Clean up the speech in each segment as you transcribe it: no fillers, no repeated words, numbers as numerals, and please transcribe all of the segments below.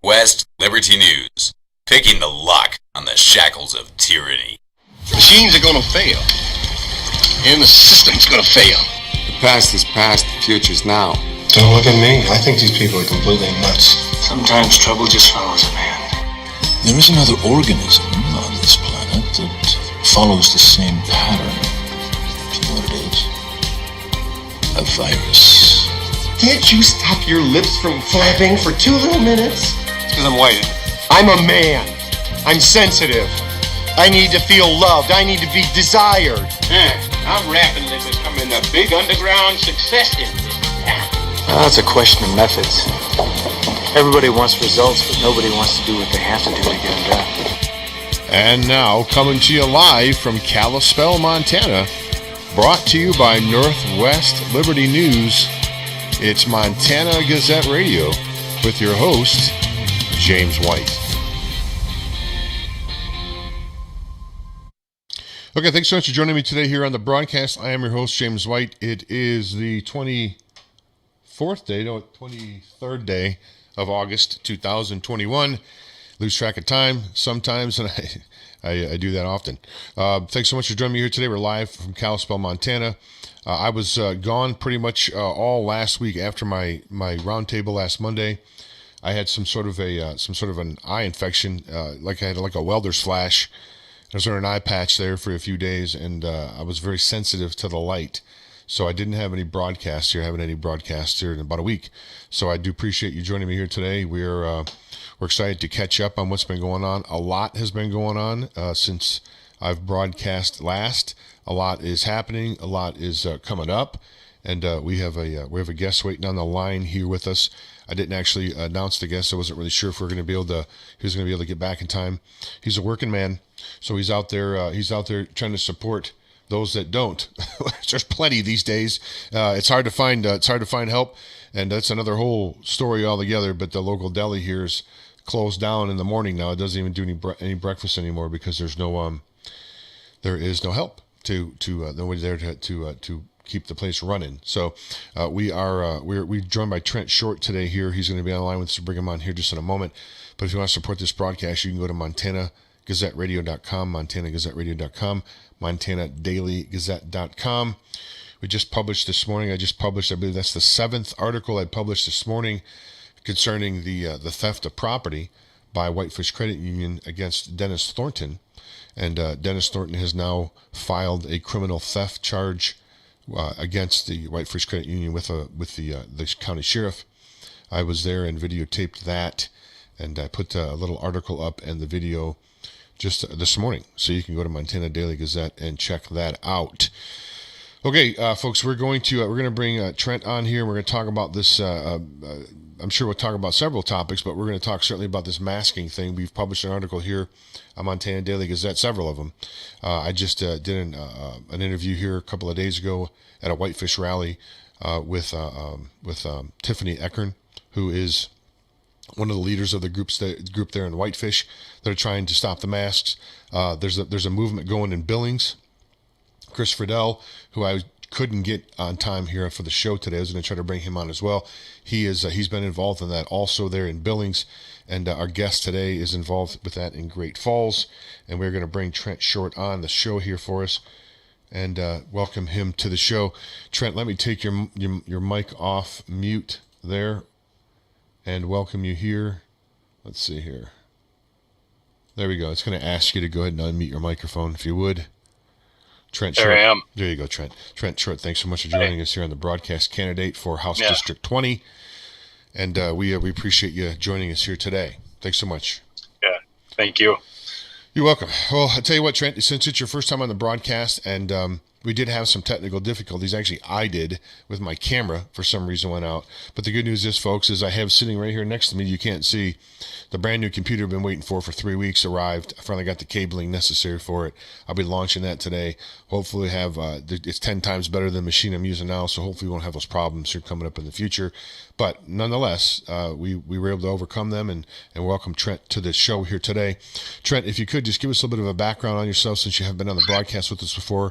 Northwest Liberty News, picking the lock on the shackles of tyranny. Machines are gonna fail, and the system's gonna fail. The past is past, the future's now. Don't look at me. I think these people are completely nuts. Sometimes trouble just follows a man. There is another organism on this planet that follows the same pattern. Do you know what it is? A virus. Can't you stop your lips from flapping for 2 little minutes? It's because I'm white. I'm a man. I'm sensitive. I need to feel loved. I need to be desired. I'm rapping that becoming a big underground success in this town. Well, it's a question of methods. Everybody wants results, but nobody wants to do what they have to do to get them done. And now, coming to you live from Kalispell, Montana, brought to you by Northwest Liberty News, it's Montana Gazette Radio with your host, James White. Okay, thanks so much for joining me today here on the broadcast. I am your host, James White. It is the 23rd day of August 2021. Lose track of time sometimes, and I do that often. Thanks so much for joining me here today. We're live from Kalispell, Montana. I was gone pretty much all last week after my roundtable last Monday. I had some sort of an eye infection, like I had like a welder's flash. I was wearing an eye patch there for a few days, and I was very sensitive to the light. So I didn't have any broadcasts here. I haven't had any broadcasts here in about a week. So I do appreciate you joining me here today. We're excited to catch up on what's been going on. A lot has been going on since I've broadcast last. A lot is happening. A lot is coming up, and we have a guest waiting on the line here with us. I didn't actually announce the guest. I wasn't really sure if he was going to be able to get back in time. He's a working man, so he's out there. He's out there trying to support those that don't. There's plenty these days. It's hard to find help, and that's another whole story altogether. But the local deli here is closed down in the morning now. It doesn't even do any breakfast anymore because there is no help to nobody there to keep the place running. So we're joined by Trent Short today here. He's going to be on the line with us to bring him on here just in a moment. But if you want to support this broadcast, you can go to MontanaGazetteRadio.com, MontanaGazetteRadio.com, MontanaDailyGazette.com. We just published this morning. I believe that's the 7th article I published this morning concerning the theft of property by Whitefish Credit Union against Dennis Thornton. And Dennis Thornton has now filed a criminal theft charge against the Whitefish Credit Union with the county sheriff. I was there and videotaped that, and I put a little article up and the video just this morning. So you can go to Montana Daily Gazette and check that out. Okay, folks, we're going to bring Trent on here. We're going to talk about this. I'm sure we'll talk about several topics, but we're going to talk certainly about this masking thing. We've published an article here on Montana Daily Gazette, several of them. I just did an interview here a couple of days ago at a Whitefish rally with Tiffany Eckern, who is one of the leaders of the group there in Whitefish that are trying to stop the masks. There's a movement going in Billings. Chris Friedel, who I couldn't get on time here for the show today. I was going to try to bring him on as well. He's been involved in that also there in Billings, and our guest today is involved with that in Great Falls, and we're going to bring Trent Short on the show here for us and welcome him to the show. Trent, let me take your mic off mute there and welcome you here. Let's see here. There we go. It's going to ask you to go ahead and unmute your microphone if you would. Trent Short. There I am. There you go, Trent. Trent Short, thanks so much for joining us here on the broadcast candidate for House District 20. And we appreciate you joining us here today. Thanks so much. Yeah, thank you. You're welcome. Well, I'll tell you what, Trent, since it's your first time on the broadcast, and we did have some technical difficulties. Actually, I did with my camera for some reason went out. But the good news is, folks, is I have sitting right here next to me, you can't see, the brand new computer I've been waiting for 3 weeks arrived. I finally got the cabling necessary for it. I'll be launching that today. Hopefully have it's 10 times better than the machine I'm using now, so hopefully we won't have those problems here coming up in the future. But nonetheless, we were able to overcome them and welcome Trent to the show here today. Trent, if you could just give us a little bit of a background on yourself since you have been on the broadcast with us before.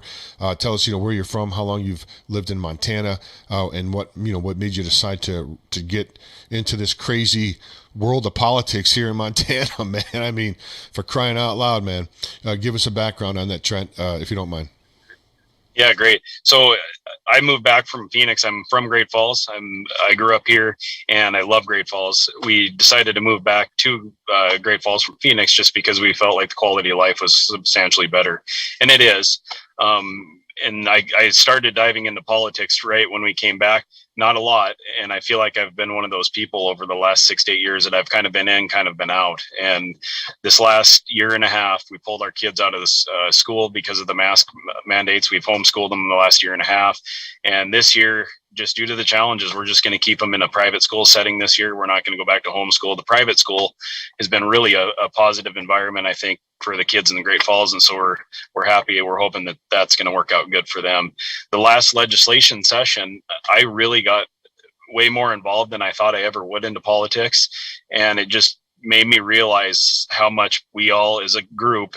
Tell us, where you're from, how long you've lived in Montana, and what made you decide to get into this crazy world of politics here in Montana, man. I mean, for crying out loud, man. Give us a background on that, Trent, if you don't mind. Yeah, great. So I moved back from Phoenix. I'm from Great Falls. I grew up here and I love Great Falls. We decided to move back to Great Falls from Phoenix just because we felt like the quality of life was substantially better. And it is. And I started diving into politics right when we came back. Not a lot. And I feel like I've been one of those people over the last 6 to 8 years that I've kind of been in, kind of been out. And this last year and a half, we pulled our kids out of this school because of the mask mandates. We've homeschooled them in the last year and a half. And this year, just due to the challenges, we're just going to keep them in a private school setting this year. We're not going to go back to homeschool. The private school has been really a positive environment, I think, for the kids in the Great Falls. And so we're happy. We're hoping that that's going to work out good for them. The last legislation session, I really got way more involved than I thought I ever would into politics. And it just made me realize how much we all as a group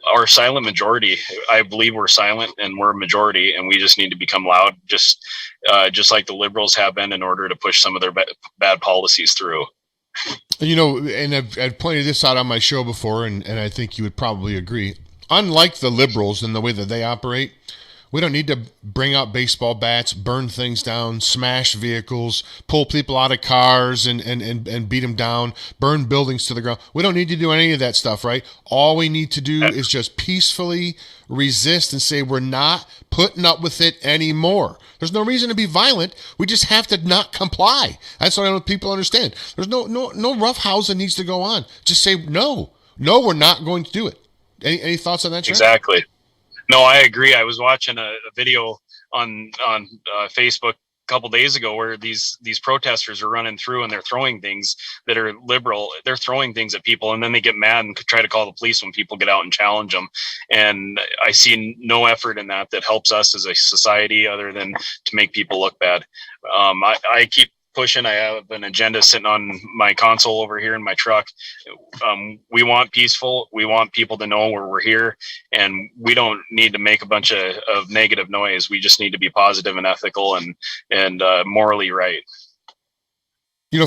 are silent majority. I believe we're silent and we're a majority, and we just need to become loud, just like the liberals have been, in order to push some of their bad policies through. And I've pointed this out on my show before, and I think you would probably agree. Unlike the liberals and the way that they operate, we don't need to bring out baseball bats, burn things down, smash vehicles, pull people out of cars and beat them down, burn buildings to the ground. We don't need to do any of that stuff, right? All we need to do is just peacefully resist and say we're not putting up with it anymore. There's no reason to be violent. We just have to not comply. That's what I want people to understand. There's no roughhousing needs to go on. Just say no, we're not going to do it. Any thoughts on that, Trent? Exactly. No, I agree. I was watching a video on Facebook a couple days ago where these protesters are running through and they're throwing things that are liberal. They're throwing things at people, and then they get mad and try to call the police when people get out and challenge them. And I see no effort in that helps us as a society other than to make people look bad. I keep pushing. I have an agenda sitting on my console over here in my truck. We want peaceful. We want people to know where we're here, and we don't need to make a bunch of negative noise. We just need to be positive and ethical and morally right.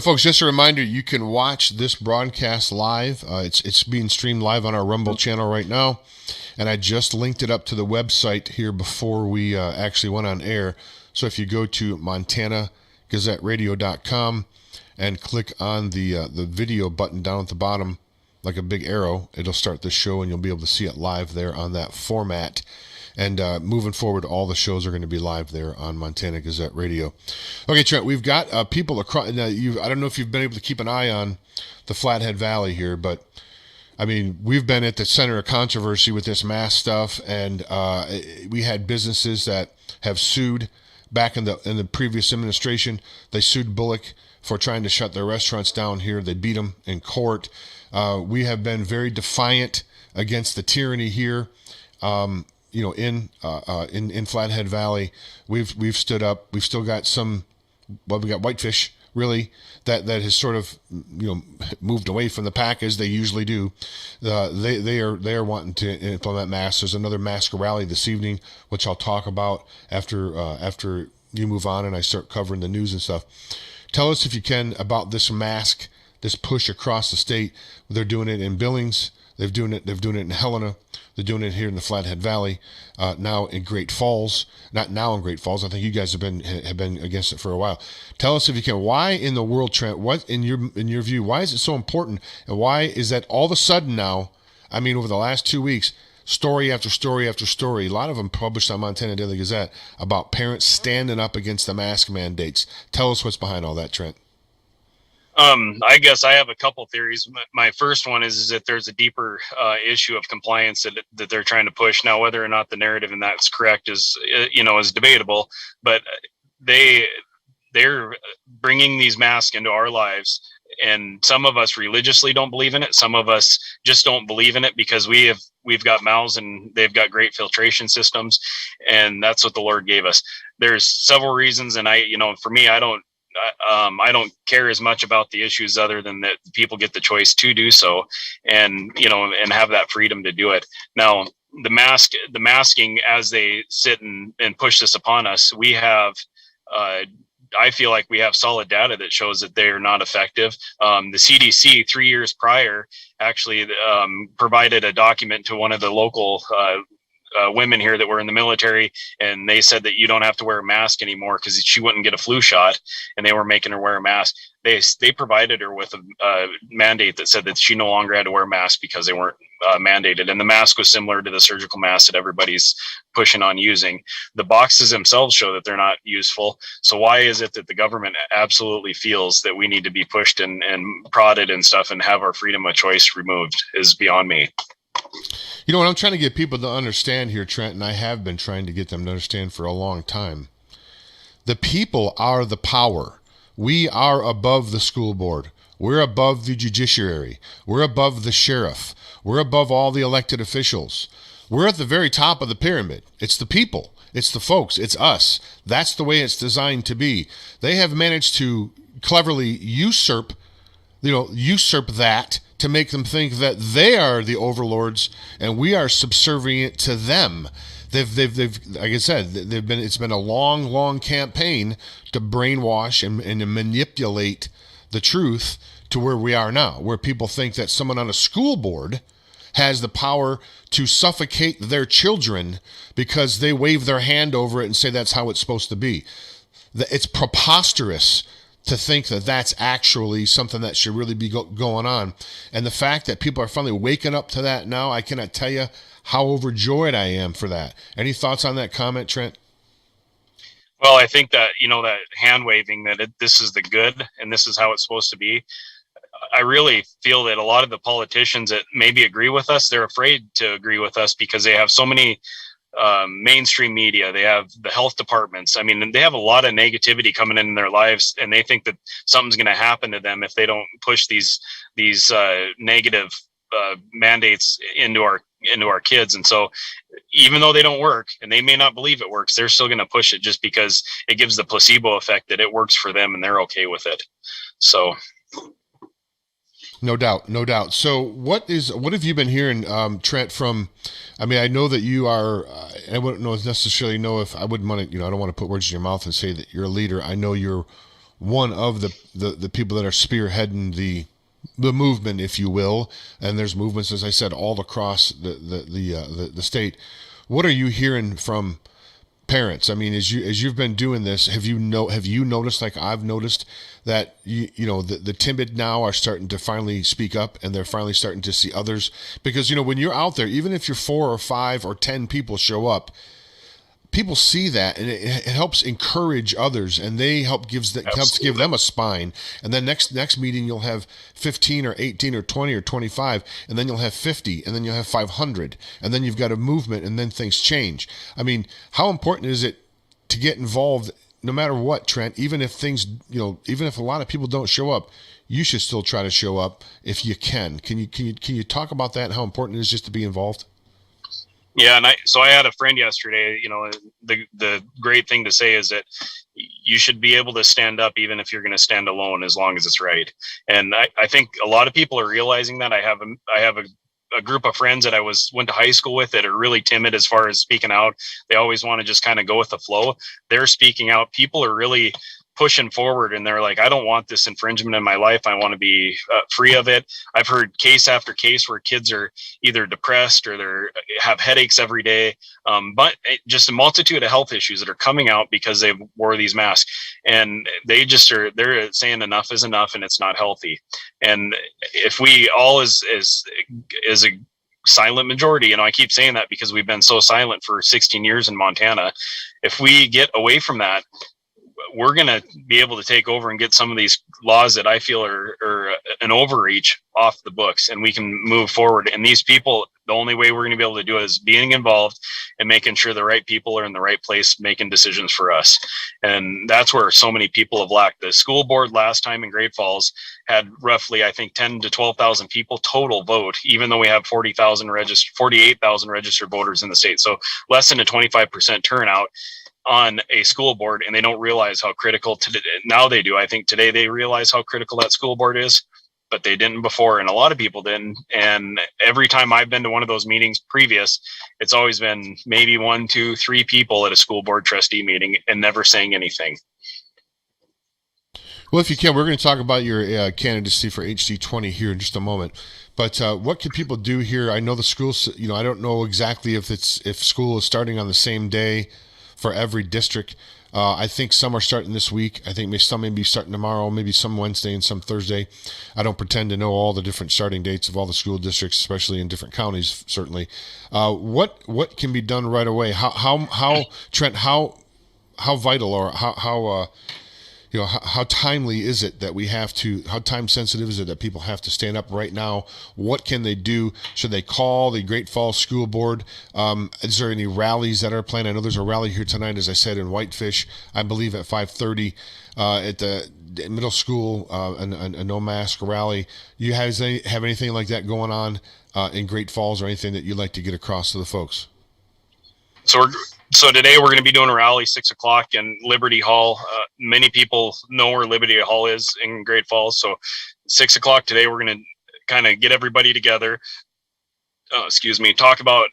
Folks, just a reminder, you can watch this broadcast live. It's being streamed live on our Rumble channel right now, and I just linked it up to the website here before we actually went on air. So if you go to GazetteRadio.com and click on the video button down at the bottom, like a big arrow, it'll start the show and you'll be able to see it live there on that format. And moving forward, all the shows are going to be live there on Montana Gazette Radio. Okay, Trent, we've got people across. Now, I don't know if you've been able to keep an eye on the Flathead Valley here, but I mean, we've been at the center of controversy with this mask stuff, and we had businesses that have sued. Back in the previous administration, they sued Bullock for trying to shut their restaurants down here. They beat them in court. We have been very defiant against the tyranny here. In Flathead Valley, we've stood up. We've still got we got Whitefish really that has sort of moved away from the pack as they usually do. They are wanting to implement masks. There's another mask rally this evening, which I'll talk about after you move on and I start covering the news and stuff. Tell us, if you can, about this push across the state. They're doing it in Billings. They're doing it in Helena. They're doing it here in the Flathead Valley. Now in Great Falls. Not now in Great Falls. I think you guys have been against it for a while. Tell us, if you can, why in the world, Trent? What in your view? Why is it so important? And why is that all of a sudden now? I mean, over the last 2 weeks, story after story after story. A lot of them published on Montana Daily Gazette about parents standing up against the mask mandates. Tell us what's behind all that, Trent. I guess I have a couple theories. My first one is that there's a deeper issue of compliance that they're trying to push. Now, whether or not the narrative in that's correct is debatable, but they're bringing these masks into our lives, and some of us religiously don't believe in it. Some of us just don't believe in it because we've got mouths and they've got great filtration systems, and that's what the Lord gave us. There's several reasons, and for me, I don't care as much about the issues other than that people get the choice to do so and have that freedom to do it. Now, the masking as they sit and push this upon us, we have, I feel like we have solid data that shows that they are not effective. The CDC 3 years prior actually provided a document to one of the local women here that were in the military, and they said that you don't have to wear a mask anymore because she wouldn't get a flu shot, and they were making her wear a mask. They provided her with a mandate that said that she no longer had to wear a mask because they weren't mandated, and the mask was similar to the surgical mask that everybody's pushing on using. The boxes themselves show that they're not useful. So why is it that the government absolutely feels that we need to be pushed and prodded and stuff and have our freedom of choice removed is beyond me. You know what I'm trying to get people to understand here, Trent, and I have been trying to get them to understand for a long time. The people are the power. We are above the school board. We're above the judiciary. We're above the sheriff. We're above all the elected officials. We're at the very top of the pyramid. It's the people. It's the folks. It's us. That's the way it's designed to be. They have managed to cleverly usurp that to make them think that they are the overlords and we are subservient to them. They've like I said, it's been a long campaign to brainwash and to manipulate the truth to where we are now, where people think that someone on a school board has the power to suffocate their children because they wave their hand over it and say that's how it's supposed to be. It's preposterous to think that that's actually something that should really be going on. And the fact that people are finally waking up to that now, I cannot tell you how overjoyed I am for that. Any thoughts on that comment, Trent? Well, I think that, that hand waving, that this is the good and this is how it's supposed to be. I really feel that a lot of the politicians that maybe agree with us, they're afraid to agree with us because they have so many mainstream media. They have the health departments. I mean, they have a lot of negativity coming in their lives, and they think that something's going to happen to them if they don't push these negative mandates into our kids. And so even though they don't work and they may not believe it works, they're still going to push it just because it gives the placebo effect that it works for them and they're okay with it. So no doubt. So what have you been hearing, Trent, from, I mean, I know that you are, I wouldn't necessarily know if I wouldn't want to, I don't want to put words in your mouth and say that you're a leader. I know you're one of the people that are spearheading the movement, if you will. And there's movements, as I said, all across the state. What are you hearing from parents? I mean, as you've been doing this, have you noticed, like I've noticed, that the timid now are starting to finally speak up and they're finally starting to see others? Because when you're out there, even if you're 4 or 5 or 10 people show up, people see that and it helps encourage others, and they helps give them a spine. And then next meeting you'll have 15 or 18 or 20 or 25, and then you'll have 50, and then you'll have 500, and then you've got a movement, and then things change. I mean, how important is it to get involved no matter what, Trent? Even if things, even if a lot of people don't show up, you should still try to show up if you can. Can you talk about that and how important it is just to be involved? Yeah, and I had a friend yesterday. The great thing to say is that you should be able to stand up even if you're going to stand alone, as long as it's right. And I think a lot of people are realizing that. I have a group of friends that I went to high school with that are really timid as far as speaking out. They always want to just kind of go with the flow. They're speaking out. People are really pushing forward, and they're like, I don't want this infringement in my life. I want to be free of it. I've heard case after case where kids are either depressed or they have headaches every day, but just a multitude of health issues that are coming out because they wore these masks, and they're saying enough is enough and it's not healthy. And if we all as a silent majority, I keep saying that because we've been so silent for 16 years in Montana, if we get away from that, we're going to be able to take over and get some of these laws that I feel are an overreach off the books, and we can move forward. And these people, the only way we're going to be able to do it is being involved and making sure the right people are in the right place making decisions for us. And that's where so many people have lacked. The school board last time in Great Falls had roughly, I think, 10 to 12,000 people total vote, even though we have 48,000 registered voters in the state. So less than a 25% turnout on a school board, and they don't realize how critical now they do. I think today they realize how critical that school board is, but they didn't before, and a lot of people didn't. And every time I've been to one of those meetings previous, it's always been maybe 1, 2, 3 people at a school board trustee meeting and never saying anything. Well, if you can, we're going to talk about your candidacy for HD20 here in just a moment. But what can people do here? I know the schools, I don't know exactly if school is starting on the same day for every district. I think some are starting this week. I think some may be starting tomorrow, maybe some Wednesday and some Thursday. I don't pretend to know all the different starting dates of all the school districts, especially in different counties, certainly. What can be done right away? How Trent, how vital or how timely is it that how time sensitive is it that people have to stand up right now? What can they do? Should they call the Great Falls School Board? Is there any rallies that are planned? I know there's a rally here tonight, as I said, in Whitefish, I believe at 5:30 at the middle school, a no mask rally. You have anything like that going on in Great Falls, or anything that you'd like to get across to the folks? So today we're going to be doing a rally 6 o'clock in Liberty Hall. Many people know where Liberty Hall is in Great Falls. So 6 o'clock today, we're going to kind of get everybody together. Talk about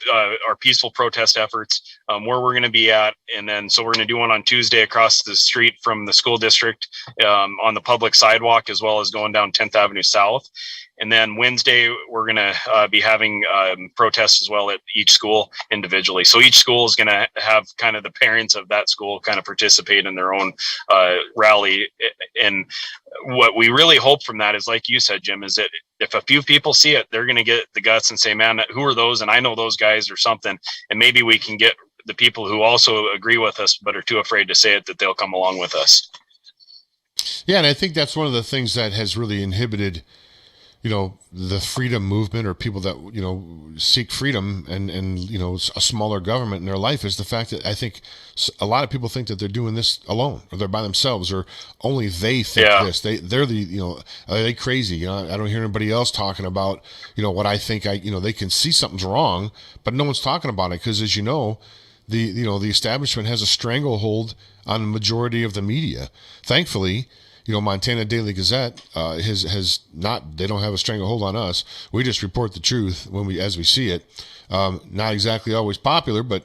our peaceful protest efforts, where we're going to be at. And then, so we're going to do one on Tuesday across the street from the school district on the public sidewalk, as well as going down 10th Avenue South. And then Wednesday, we're going to be having protests as well at each school individually. So each school is going to have kind of the parents of that school kind of participate in their own rally. And what we really hope from that is, like you said, Jim, is that if a few people see it, they're going to get the guts and say, man, who are those? And I know those guys or something. And maybe we can get the people who also agree with us but are too afraid to say it, that they'll come along with us. Yeah, and I think that's one of the things that has really inhibited the freedom movement, or people that, seek freedom and a smaller government in their life, is the fact that I think a lot of people think that they're doing this alone, or they're by themselves, or only they think this. They're the, are they crazy? I don't hear anybody else talking about, what I think they can see something's wrong, but no one's talking about it. Cause as the establishment has a stranglehold on the majority of the media. Thankfully, Montana Daily Gazette has not. They don't have a stranglehold on us. We just report the truth as we see it. Not exactly always popular, but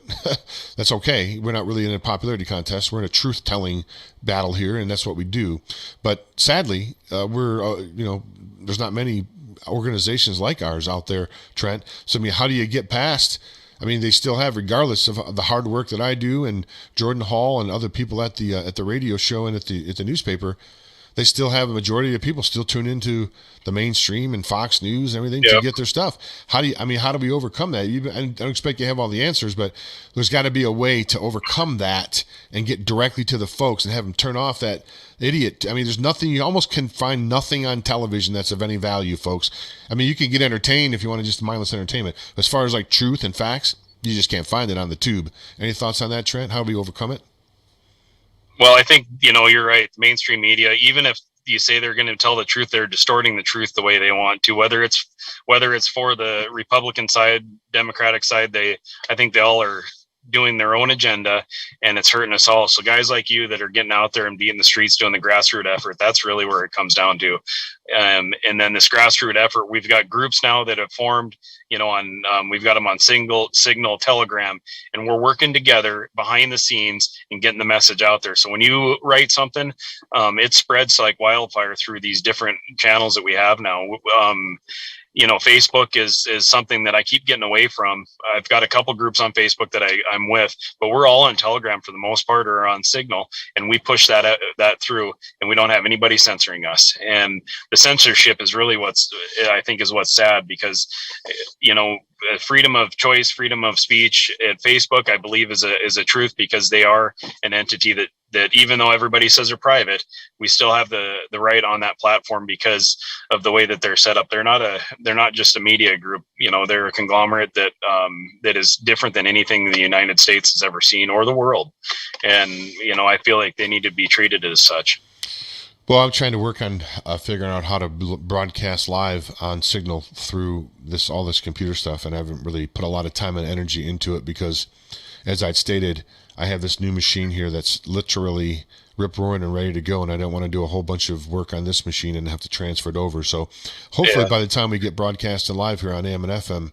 that's okay. We're not really in a popularity contest. We're in a truth-telling battle here, and that's what we do. But sadly, there's not many organizations like ours out there, Trent. So how do you get past? They still have, regardless of the hard work that I do and Jordan Hall and other people at the radio show and at the newspaper. They still have a majority of people still tune into the mainstream and Fox News and everything to get their stuff. How do we overcome that? I don't expect you to have all the answers, but there's got to be a way to overcome that and get directly to the folks and have them turn off that idiot. There's nothing, you almost can find nothing on television that's of any value, folks. You can get entertained if you want to just mindless entertainment. As far as like truth and facts, you just can't find it on the tube. Any thoughts on that, Trent? How do we overcome it? Well, I think, you're right. Mainstream media, even if you say they're going to tell the truth, they're distorting the truth the way they want to, whether it's for the Republican side, Democratic side, I think they all are doing their own agenda, and it's hurting us all. So guys like you that are getting out there and beating the streets, doing the grassroots effort, that's really where it comes down to. And then this grassroots effort, we've got groups now that have formed, we've got them on Signal, Telegram, and we're working together behind the scenes and getting the message out there. So when you write something, it spreads like wildfire through these different channels that we have now. Facebook is something that I keep getting away from. I've got a couple groups on Facebook that I'm with, but we're all on Telegram for the most part, or on Signal, and we push that through, and we don't have anybody censoring us. And the censorship is really what's sad, because freedom of choice, freedom of speech at Facebook, I believe is a truth, because they are an entity that even though everybody says they're private, we still have the right on that platform because of the way that they're set up. They're not just a media group. They're a conglomerate that is different than anything the United States has ever seen, or the world. And I feel like they need to be treated as such. Well, I'm trying to work on figuring out how to broadcast live on Signal through all this computer stuff, and I haven't really put a lot of time and energy into it because, as I'd stated, I have this new machine here that's literally rip-roaring and ready to go, and I don't want to do a whole bunch of work on this machine and have to transfer it over. So hopefully by the time we get broadcasted live here on AM and FM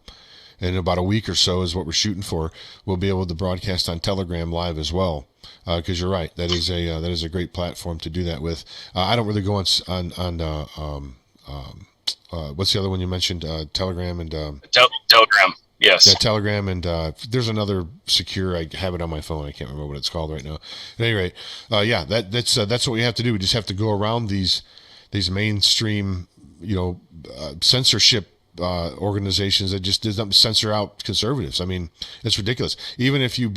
in about a week or so is what we're shooting for, we'll be able to broadcast on Telegram live as well. Because you're right, that is a great platform to do that with. I don't really go on what's the other one you mentioned? Telegram and Telegram. Yes. Yeah, Telegram, and there's another secure. I have it on my phone. I can't remember what it's called right now. At any rate, that's what we have to do. We just have to go around these mainstream, censorship organizations that just doesn't censor out conservatives. I mean, it's ridiculous. Even if you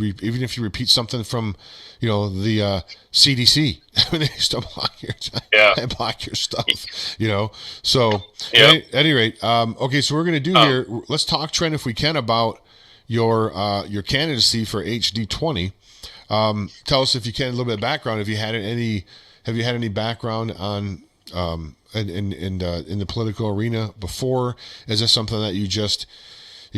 repeat something from, the CDC, I mean, they still block your stuff. So at any rate, okay. So we're going to do here. Let's talk, Trent, if we can, about your candidacy for HD20. Tell us, if you can, a little bit of background. Have you had any background on in the political arena before? Is this something that you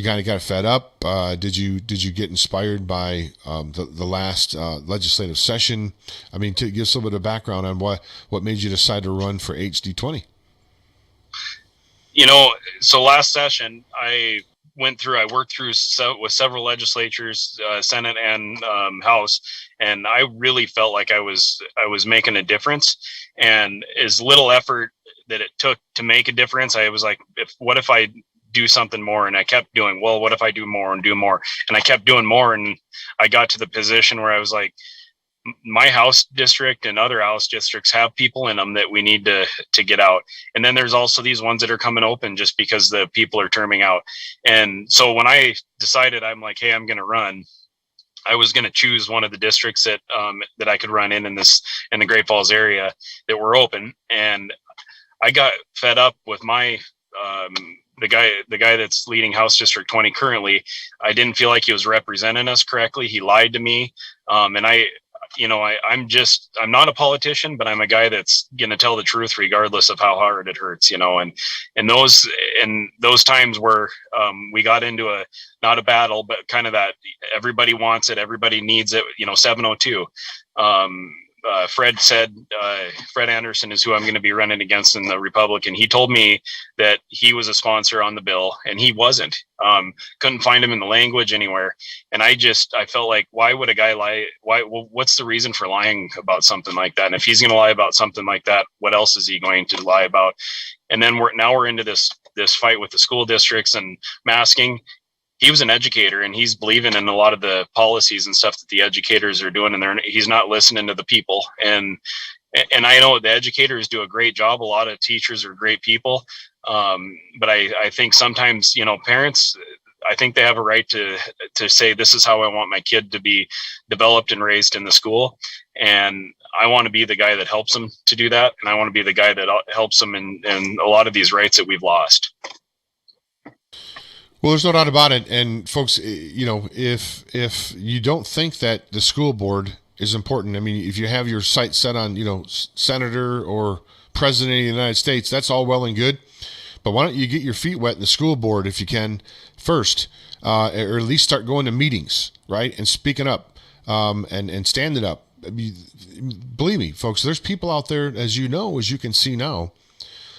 kind of got fed up? Did you get inspired by the last legislative session? I mean, to give us a little bit of background on what made you decide to run for HD20. So last session I worked through with several legislatures, Senate and House, and I really felt like I was making a difference. And as little effort that it took to make a difference, I was like, what if I do something more? And I kept doing, well, what if I do more and do more? And I kept doing more, and I got to the position where I was like, my House district and other House districts have people in them that we need to get out. And then there's also these ones that are coming open just because the people are terming out. And so when I decided, I'm like, hey, I'm going to run, I was going to choose one of the districts that I could run in the Great Falls area that were open. And I got fed up with my the guy that's leading House District 20 currently. I didn't feel like he was representing us correctly. He lied to me, and I'm not a politician, but I'm a guy that's going to tell the truth regardless of how hard it hurts. And those times where we got into not a battle, but kind of that everybody wants it, everybody needs it. 702. Fred Anderson is who I'm going to be running against in the Republican. He told me that he was a sponsor on the bill, and he wasn't. Couldn't find him in the language anywhere. And I felt like, why would a guy lie? What's the reason for lying about something like that? And if he's going to lie about something like that, what else is he going to lie about? And then we're into this fight with the school districts and masking. He was an educator, and he's believing in a lot of the policies and stuff that the educators are doing, and he's not listening to the people. And I know the educators do a great job. A lot of teachers are great people. But I think sometimes, parents, I think they have a right to say, this is how I want my kid to be developed and raised in the school. And I want to be the guy that helps them to do that. And I want to be the guy that helps them in a lot of these rights that we've lost. Well, there's no doubt about it. And folks, if you don't think that the school board is important, I mean, if you have your sights set on, senator or president of the United States, that's all well and good. But why don't you get your feet wet in the school board if you can first, or at least start going to meetings, right? And speaking up, and standing up. I mean, believe me, folks, there's people out there, as you can see now,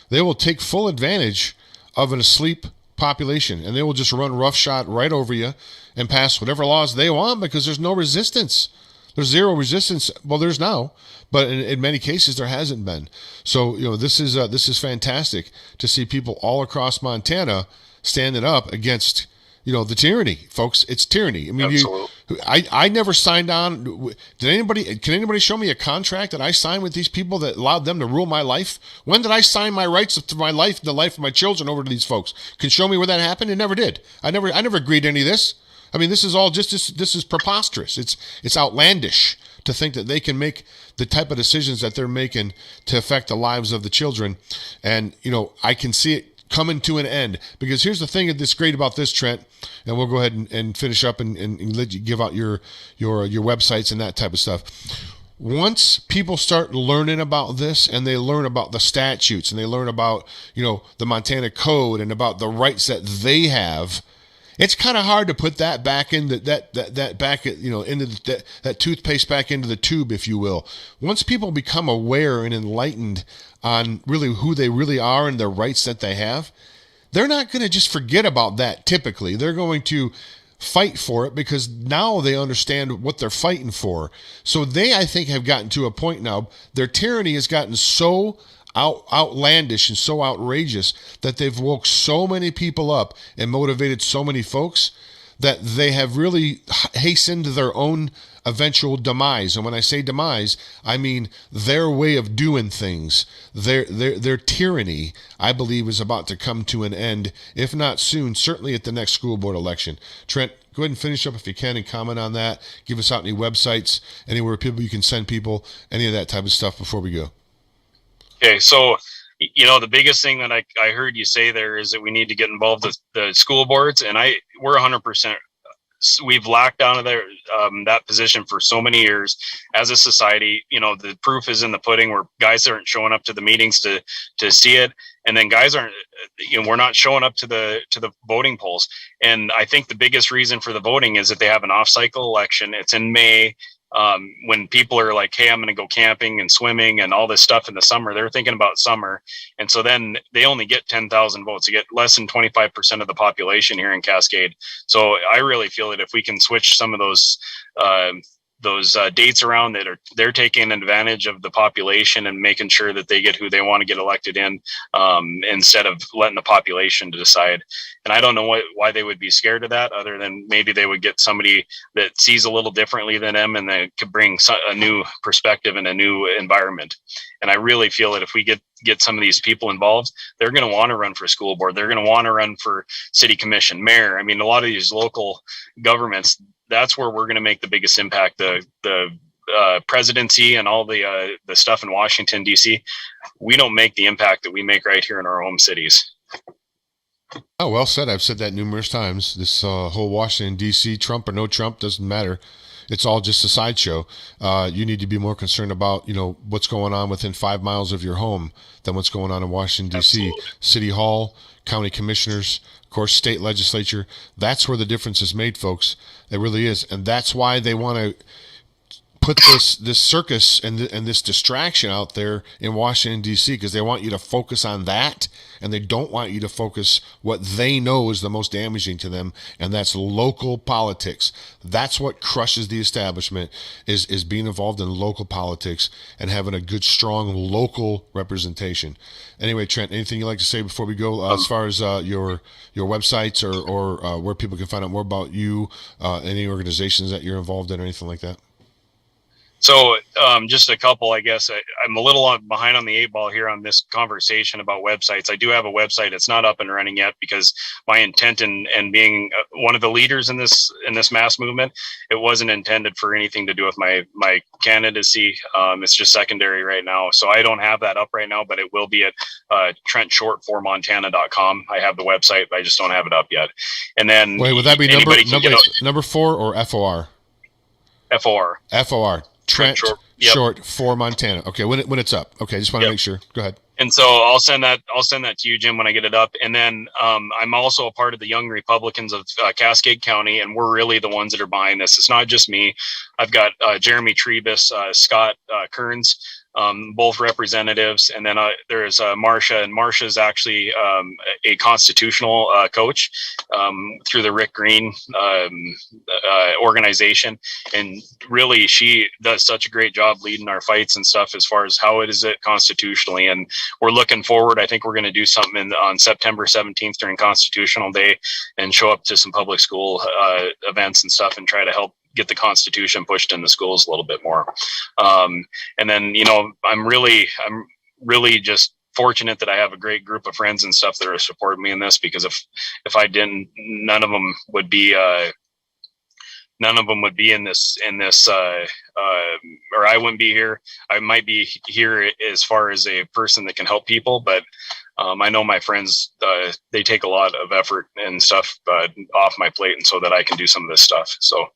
they will take full advantage of an asleep population, and they will just run roughshod right over you and pass whatever laws they want because there's no resistance. There's zero resistance. Well, there's now, but in many cases there hasn't been. So this is fantastic to see people all across Montana standing up against the tyranny, folks. It's tyranny. I mean, I never signed on. Can anybody show me a contract that I signed with these people that allowed them to rule my life? When did I sign my rights to my life, the life of my children, over to these folks? Can show me where that happened? It never did. I never agreed to any of this. I mean, this is all this is preposterous. It's outlandish to think that they can make the type of decisions that they're making to affect the lives of the children. And I can see it coming to an end, because here's the thing that's great about this, Trent, and we'll go ahead and finish up and let you give out your websites and that type of stuff. Once people start learning about this, and they learn about the statutes, and they learn about the Montana Code and about the rights that they have, It's kind of hard to put that back into that back, into that toothpaste back into the tube, if you will. Once people become aware and enlightened on really who they really are and the rights that they have, they're not going to just forget about that. Typically, they're going to fight for it because now they understand what they're fighting for. So they, I think, have gotten to a point now. Their tyranny has gotten so outlandish and so outrageous that they've woke so many people up and motivated so many folks that they have really hastened their own eventual demise. And when I say demise, I mean their way of doing things. Their tyranny, I believe, is about to come to an end, if not soon, certainly at the next school board election. Trent, go ahead and finish up if you can and comment on that. Give us out any websites, anywhere people you can send people, any of that type of stuff before we go. Okay, so the biggest thing that I heard you say there is that we need to get involved with the school boards, and we're 100%. We've locked down to that position for so many years as a society. The proof is in the pudding, where guys aren't showing up to the meetings to see it, and then guys aren't. We're not showing up to the voting polls. And I think the biggest reason for the voting is that they have an off-cycle election. It's in May. When people are like, hey, I'm going to go camping and swimming and all this stuff in the summer, they're thinking about summer. And so then they only get 10,000 votes. They get less than 25% of the population here in Cascade. So I really feel that if we can switch some of those dates around, that they're taking advantage of the population and making sure that they get who they want to get elected in, instead of letting the population to decide. And I don't know why they would be scared of that, other than maybe they would get somebody that sees a little differently than them, and they could bring a new perspective and a new environment. And I really feel that if we get some of these people involved, they're going to want to run for school board. They're going to want to run for city commission, mayor. I mean, a lot of these local governments, that's where we're going to make the biggest impact. The presidency and all the stuff in Washington, D.C., we don't make the impact that we make right here in our home cities. Oh, well said. I've said that numerous times. This whole Washington, D.C., Trump or no Trump, doesn't matter. It's all just a sideshow. You need to be more concerned about, what's going on within 5 miles of your home than what's going on in Washington, D.C. City Hall, county commissioners, of course, state legislature. That's where the difference is made, folks. It really is. And that's why they want to put this circus and this distraction out there in Washington, D.C., because they want you to focus on that, and they don't want you to focus what they know is the most damaging to them, and that's local politics. That's what crushes the establishment, is being involved in local politics and having a good, strong local representation. Anyway, Trent, anything you'd like to say before we go, as far as your websites or where people can find out more about you, any organizations that you're involved in or anything like that? So just a couple, I guess. I'm a little behind on the 8 ball here on this conversation about websites. I do have a website. It's not up and running yet, because my intent and being one of the leaders in this mass movement, it wasn't intended for anything to do with my candidacy. It's just secondary right now. So I don't have that up right now, but it will be at TrentShort4Montana.com. I have the website, but I just don't have it up yet. And then wait, would that be number 4 or FOR? FOR. FOR. Trent Short for Montana. Okay, when it's up. Okay, just want to make sure. Go ahead. And so I'll send that to you, Jim, when I get it up. And then I'm also a part of the Young Republicans of Cascade County, and we're really the ones that are behind this. It's not just me. I've got Jeremy Trebus, Scott Kearns, both representatives, and then there's Marcia, and Marcia's actually a constitutional coach through the Rick Green organization, and really she does such a great job leading our fights and stuff as far as how it is it constitutionally. And we're looking forward. I think we're going to do something on September 17th during Constitutional Day and show up to some public school events and stuff and try to help get the Constitution pushed in the schools a little bit more. And then, I'm really just fortunate that I have a great group of friends and stuff that are supporting me in this, because if I didn't, none of them would be in this, or I wouldn't be here. I might be here as far as a person that can help people, but I know my friends, they take a lot of effort and stuff off my plate, and so that I can do some of this stuff. So.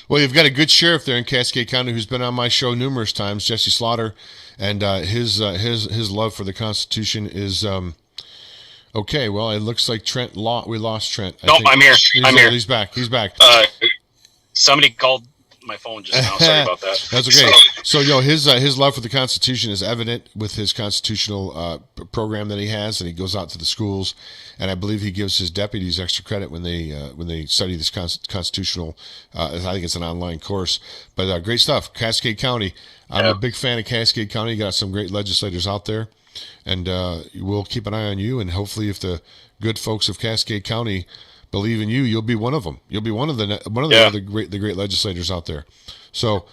Well, you've got a good sheriff there in Cascade County who's been on my show numerous times, Jesse Slaughter, and his love for the Constitution is Okay, well, it looks like we lost Trent. No, I'm here. I'm here. He's back. Somebody called my phone just now. Sorry about that. That's okay. So, his love for the Constitution is evident with his constitutional program that he has, and he goes out to the schools, and I believe he gives his deputies extra credit when they study this constitutional. I think it's an online course, but great stuff. Cascade County. I'm a big fan of Cascade County. You got some great legislators out there, and we'll keep an eye on you. And hopefully, if the good folks of Cascade County believe in you, you'll be one of them. You'll be one of the other great legislators out there. So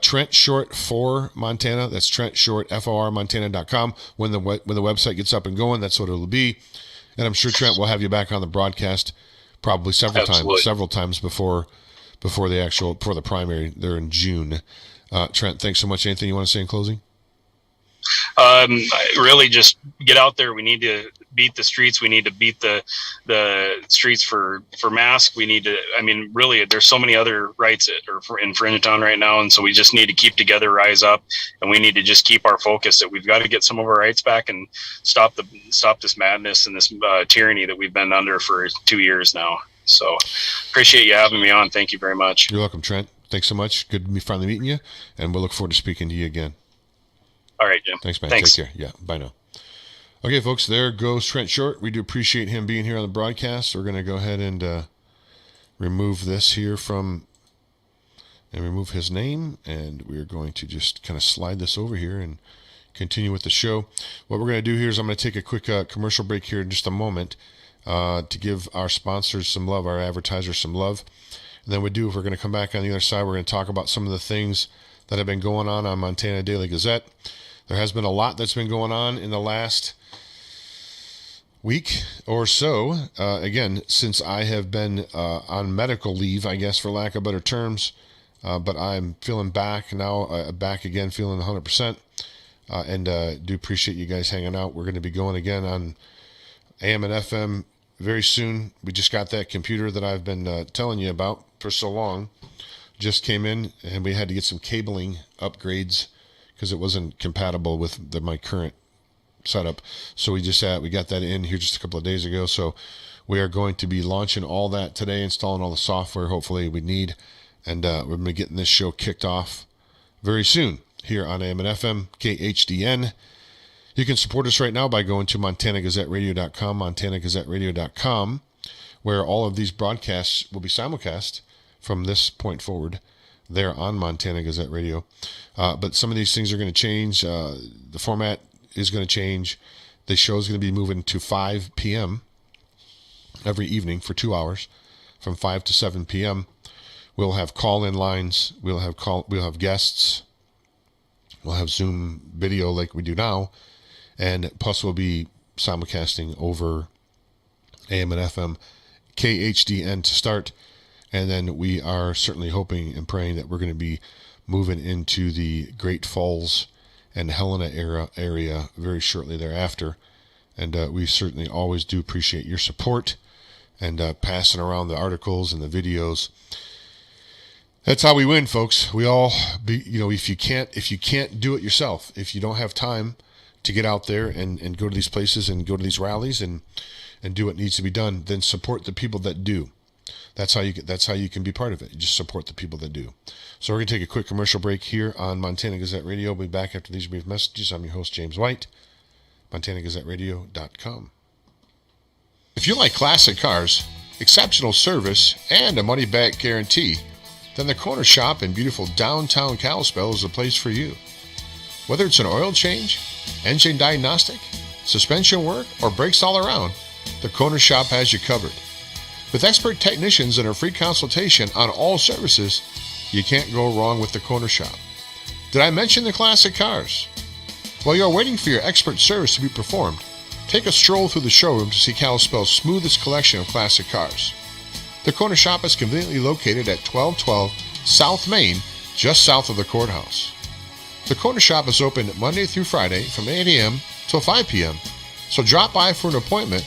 Trent Short for Montana. That's Trent Short FORMontana.com. When the website gets up and going, that's what it'll be. And I'm sure Trent will have you back on the broadcast probably several times before the primary there in June. Trent, thanks so much. Anything you want to say in closing? Really just get out there. We need to beat the streets. We need to beat the streets for masks. We need to, really, there's so many other rights that are infringed on right now. And so we just need to keep together, rise up, and we need to just keep our focus that we've got to get some of our rights back and stop this madness and this tyranny that we've been under for 2 years now. So appreciate you having me on. Thank you very much. You're welcome, Trent. Thanks so much. Good to be finally meeting you. And we'll look forward to speaking to you again. All right, Jim. Thanks, man. Thanks. Take care. Yeah, bye now. Okay, folks, there goes Trent Short. We do appreciate him being here on the broadcast. We're going to go ahead and remove this here and remove his name, and we're going to just kind of slide this over here and continue with the show. What we're going to do here is I'm going to take a quick commercial break here in just a moment to give our sponsors some love, our advertisers some love. And then we're going to come back on the other side. We're going to talk about some of the things that have been going on Montana Daily Gazette. There has been a lot that's been going on in the last week or so. Again, since I have been on medical leave, I guess, for lack of better terms. But I'm feeling back now, back again, feeling 100%. And do appreciate you guys hanging out. We're going to be going again on AM and FM very soon. We just got that computer that I've been telling you about for so long. Just came in, and we had to get some cabling upgrades because it wasn't compatible with my current setup. So we got that in here just a couple of days ago. So we are going to be launching all that today, installing all the software hopefully we need, and we're going to be getting this show kicked off very soon here on AM and FM KHDN. You can support us right now by going to MontanaGazetteRadio.com, MontanaGazetteRadio.com, where all of these broadcasts will be simulcast from this point forward there on Montana Gazette Radio. But some of these things are going to change. The format is going to change. The show is going to be moving to 5 p.m. every evening for 2 hours, from 5 to 7 p.m. We'll have call-in lines. We'll have guests. We'll have Zoom video like we do now. And plus we'll be simulcasting over AM and FM KHDN to start. And then we are certainly hoping and praying that we're going to be moving into the Great Falls and Helena area very shortly thereafter. And we certainly always do appreciate your support and passing around the articles and the videos. That's how we win, folks. We all if you can't do it yourself, if you don't have time to get out there and go to these places and go to these rallies and do what needs to be done, then support the people that do. That's how you can be part of it. You just support the people that do. So we're going to take a quick commercial break here on Montana Gazette Radio. We'll be back after these brief messages. I'm your host, James White, MontanaGazetteRadio.com. If you like classic cars, exceptional service, and a money-back guarantee, then the Corner Shop in beautiful downtown Kalispell is the place for you. Whether it's an oil change, engine diagnostic, suspension work, or brakes all around, the Corner Shop has you covered. With expert technicians and a free consultation on all services, you can't go wrong with the Corner Shop. Did I mention the classic cars? While you're waiting for your expert service to be performed, take a stroll through the showroom to see Kalispell's smoothest collection of classic cars. The Corner Shop is conveniently located at 1212 South Main, just south of the courthouse. The Corner Shop is open Monday through Friday from 8 a.m. till 5 p.m., so drop by for an appointment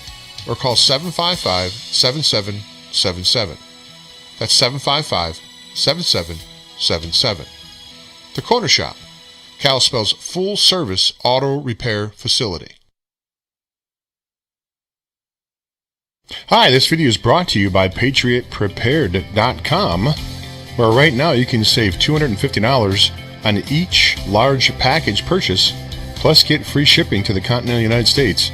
or call 755-7777. That's 755-7777. The Corner Shop, Kalispell's full-service auto repair facility. Hi, this video is brought to you by PatriotPrepared.com, where right now you can save $250 on each large package purchase, plus get free shipping to the continental United States.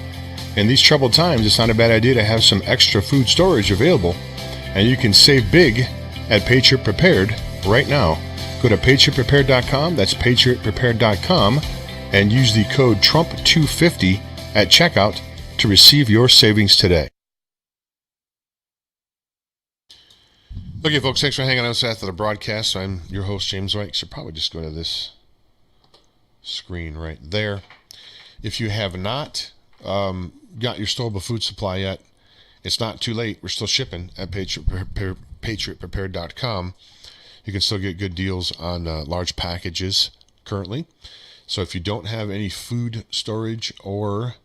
In these troubled times, it's not a bad idea to have some extra food storage available, and you can save big at Patriot Prepared right now. Go to PatriotPrepared.com, that's PatriotPrepared.com, and use the code TRUMP250 at checkout to receive your savings today. Okay, folks, thanks for hanging out with us after the broadcast. I'm your host, James White. Should probably just go to this screen right there. If you have not got your stowable food supply yet, it's not too late. We're still shipping at PatriotPrepared.com. You can still get good deals on large packages currently. So if you don't have any food storage or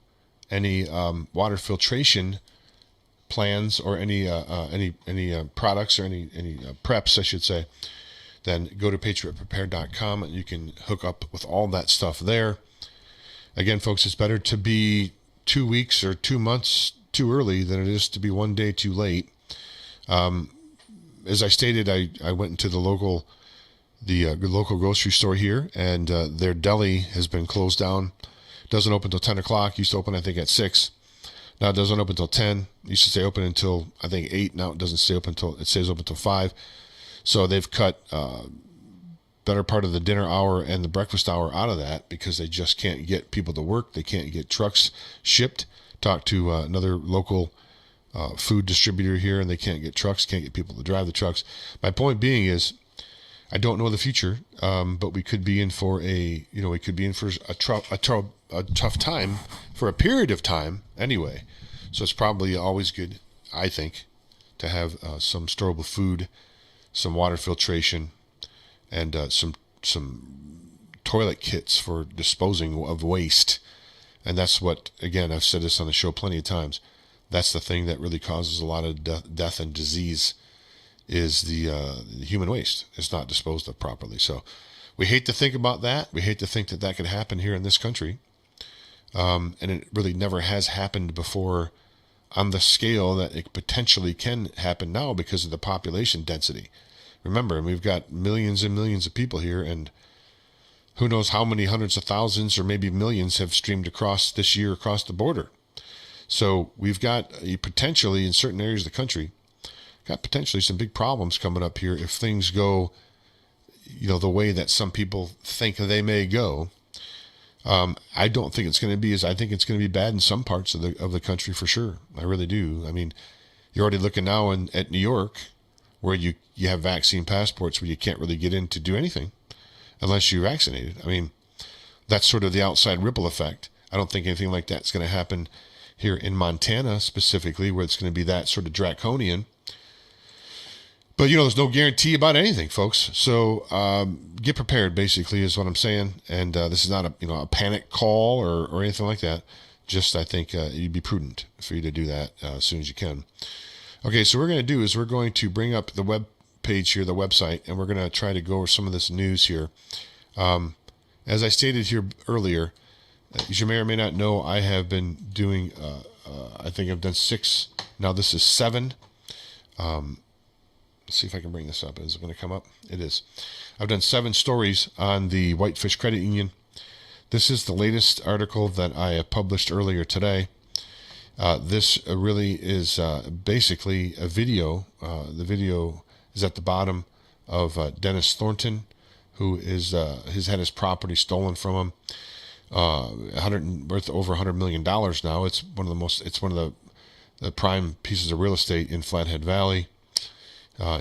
any water filtration plans or any products or any preps, I should say, then go to PatriotPrepared.com and you can hook up with all that stuff there. Again, folks, it's better to be 2 weeks or 2 months too early than it is to be 1 day too late. As I stated, I went into the local grocery store here, and their deli has been closed down. Doesn't open until 10 o'clock. Used to open, I think, at 6. Now it doesn't open until 10. It used to stay open until, I think, 8. Now it doesn't stay open until, it stays open until 5. So they've cut better part of the dinner hour and the breakfast hour out of that because they just can't get people to work. They can't get trucks shipped. Talked to another local food distributor here, and they can't get trucks, can't get people to drive the trucks. My point being is, I don't know the future, but we could be in for a tough time for a period of time anyway. So it's probably always good, I think, to have some storable food, some water filtration, and some toilet kits for disposing of waste. And that's what, again, I've said this on the show plenty of times, that's the thing that really causes a lot of death and disease is the human waste. It's not disposed of properly. So we hate to think about that. We hate to think that that could happen here in this country. And it really never has happened before on the scale that it potentially can happen now because of the population density. Remember, we've got millions and millions of people here, and who knows how many hundreds of thousands or maybe millions have streamed across this year across the border. So we've got potentially in certain areas of the country, got potentially some big problems coming up here if things go, the way that some people think they may go. I don't think it's going to be I think it's going to be bad in some parts of the country for sure. I really do. I mean, you're already looking now at New York, where you have vaccine passports where you can't really get in to do anything unless you're vaccinated. I mean, that's sort of the outside ripple effect. I don't think anything like that's going to happen here in Montana specifically, where it's going to be that sort of draconian. But, there's no guarantee about anything, folks. So get prepared, basically, is what I'm saying. And this is not a panic call or anything like that. Just, I think you'd be prudent for you to do that as soon as you can. Okay, so what we're going to do is we're going to bring up the web page here, the website, and we're going to try to go over some of this news here. As I stated here earlier, as you may or may not know, I have been doing, I think I've done 6. Now this is 7. Let's see if I can bring this up. Is it going to come up? It is. I've done 7 stories on the Whitefish Credit Union. This is the latest article that I have published earlier today. This really is basically a video. The video is at the bottom of Dennis Thornton, who is has had his property stolen from him. Worth over $100 million now. It's one of the prime pieces of real estate in Flathead Valley.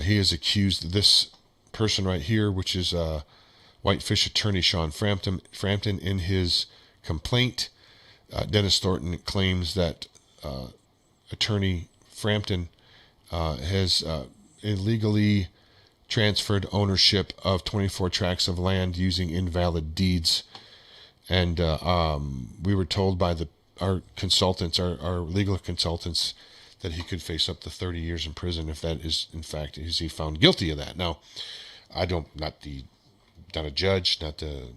He has accused this person right here, which is Whitefish attorney Sean Frampton. In his complaint, Dennis Thornton claims that attorney Frampton has illegally transferred ownership of 24 tracts of land using invalid deeds. And we were told by our consultants, our legal consultants, that he could face up to 30 years in prison if that is, in fact, is he found guilty of that. Now, not a judge, not the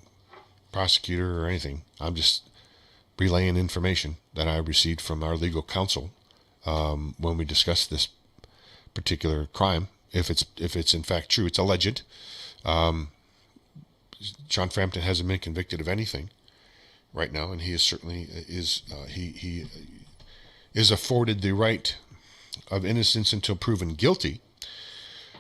prosecutor or anything. I'm just relaying information that I received from our legal counsel when we discuss this particular crime. If it's in fact true, it's alleged. John Frampton hasn't been convicted of anything right now, and he is certainly he is afforded the right of innocence until proven guilty.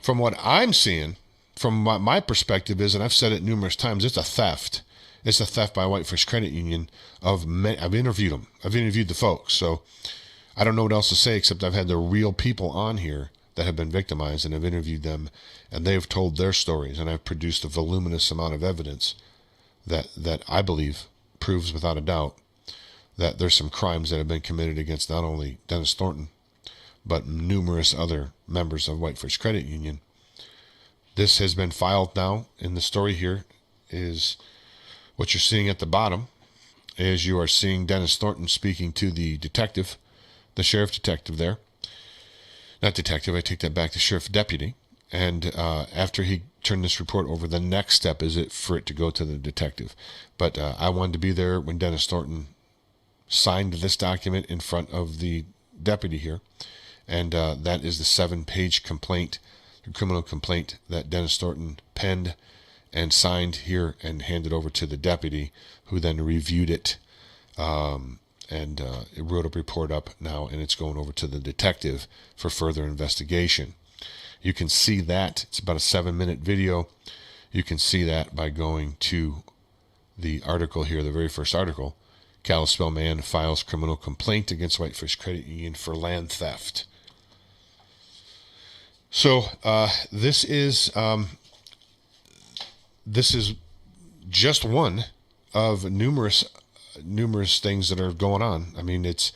From what I'm seeing, from my perspective is, and I've said it numerous times, it's a theft. It's a theft by Whitefish Credit Union. I've interviewed them. I've interviewed the folks. So I don't know what else to say except I've had the real people on here that have been victimized, and I've interviewed them, and they've told their stories, and I've produced a voluminous amount of evidence that I believe proves without a doubt that there's some crimes that have been committed against not only Dennis Thornton, but numerous other members of Whitefish Credit Union. This has been filed now, and the story here is what you're seeing at the bottom is you are seeing Dennis Thornton speaking to the detective, the sheriff detective there. Not detective, I take that back, the sheriff deputy. And after he turned this report over, the next step is for it to go to the detective. But I wanted to be there when Dennis Thornton signed this document in front of the deputy here. And that is the 7-page complaint, the criminal complaint that Dennis Thornton penned and signed here and handed over to the deputy, who then reviewed it and it wrote a report up now, and it's going over to the detective for further investigation. You can see that. It's about a 7-minute video. You can see that by going to the article here, the very first article. Kalispell man files criminal complaint against Whitefish Credit Union for land theft. So this is just one of numerous things that are going on. I mean, it's,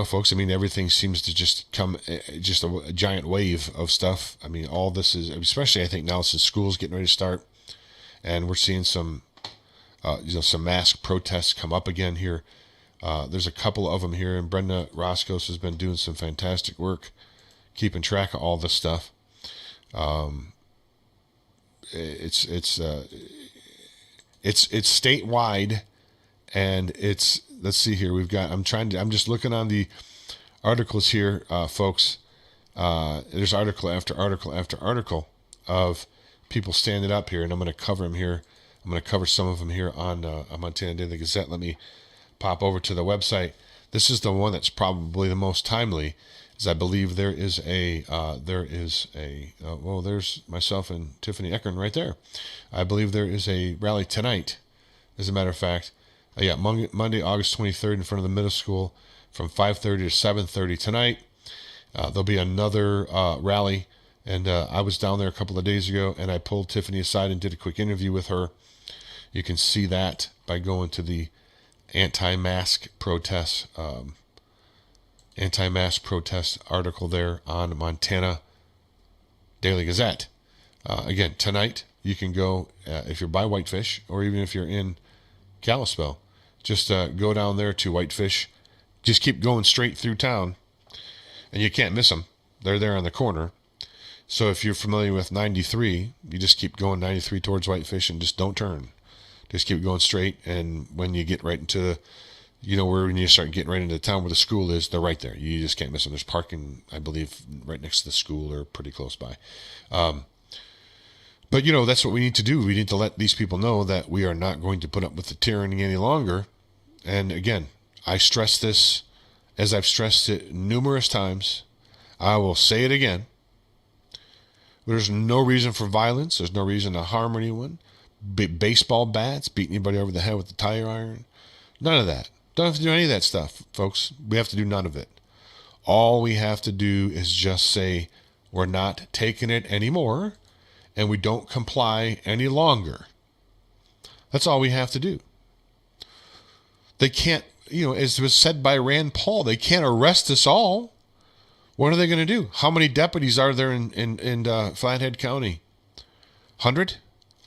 folks, I mean, everything seems to just come, just a giant wave of stuff. I mean, all this is, especially I think now since school's getting ready to start, and we're seeing some mass protests come up again here. There's a couple of them here, and Brenda Roscos has been doing some fantastic work keeping track of all this stuff. It's statewide, and let's see here. I'm just looking on the articles here, folks. There's article after article after article of people standing up here, and I'm going to cover them here. I'm going to cover some of them here on Montana Daily Gazette. Let me pop over to the website. This is the one that's probably the most timely, as I believe there's myself and Tiffany Eckern right there. I believe there is a rally tonight, as a matter of fact. Monday, August 23rd, in front of the middle school from 5:30 to 7:30 tonight. There'll be another rally, and I was down there a couple of days ago, and I pulled Tiffany aside and did a quick interview with her. You can see that by going to the anti-mask protest article there on Montana Daily Gazette. Again, tonight you can go, if you're by Whitefish, or even if you're in Kalispell, just go down there to Whitefish. Just keep going straight through town, and you can't miss them. They're there on the corner. So if you're familiar with 93, you just keep going 93 towards Whitefish and just don't turn. Just keep going straight, and when you get right into, when you start getting right into the town where the school is, they're right there. You just can't miss them. There's parking, I believe, right next to the school or pretty close by. But, that's what we need to do. We need to let these people know that we are not going to put up with the tyranny any longer. And again, I stress this as I've stressed it numerous times. I will say it again. There's no reason for violence. There's no reason to harm anyone. Baseball bats, beat anybody over the head with a tire iron. None of that. Don't have to do any of that stuff, folks. We have to do none of it. All we have to do is just say we're not taking it anymore, and we don't comply any longer. That's all we have to do. They can't, as was said by Rand Paul, they can't arrest us all. What are they going to do? How many deputies are there in Flathead County? 100?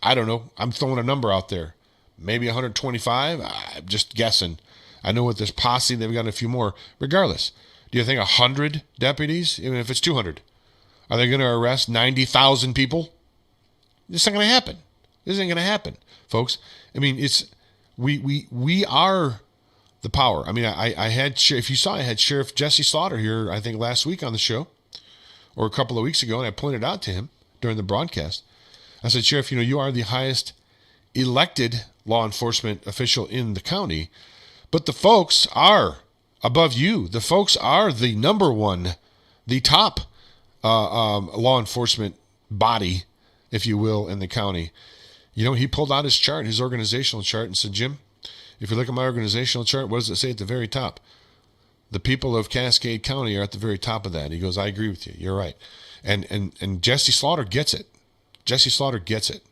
I don't know. I'm throwing a number out there. Maybe 125? I'm just guessing. I know with this posse, they've got a few more. Regardless, do you think 100 deputies, even if it's 200, are they going to arrest 90,000 people? This isn't going to happen. This isn't going to happen, folks. I mean, we are the power. I mean, I had, if you saw, I had Sheriff Jesse Slaughter here, I think last week on the show, or a couple of weeks ago, and I pointed out to him during the broadcast. I said, Sheriff, you are the highest elected law enforcement official in the county, but the folks are above you. The folks are the number one, the top law enforcement body, if you will, in the county. He pulled out his chart, his organizational chart, and said, Jim, if you look at my organizational chart, what does it say at the very top? The people of Cascade County are at the very top of that. He goes, I agree with you. You're right. And Jesse Slaughter gets it. Jesse Slaughter gets it.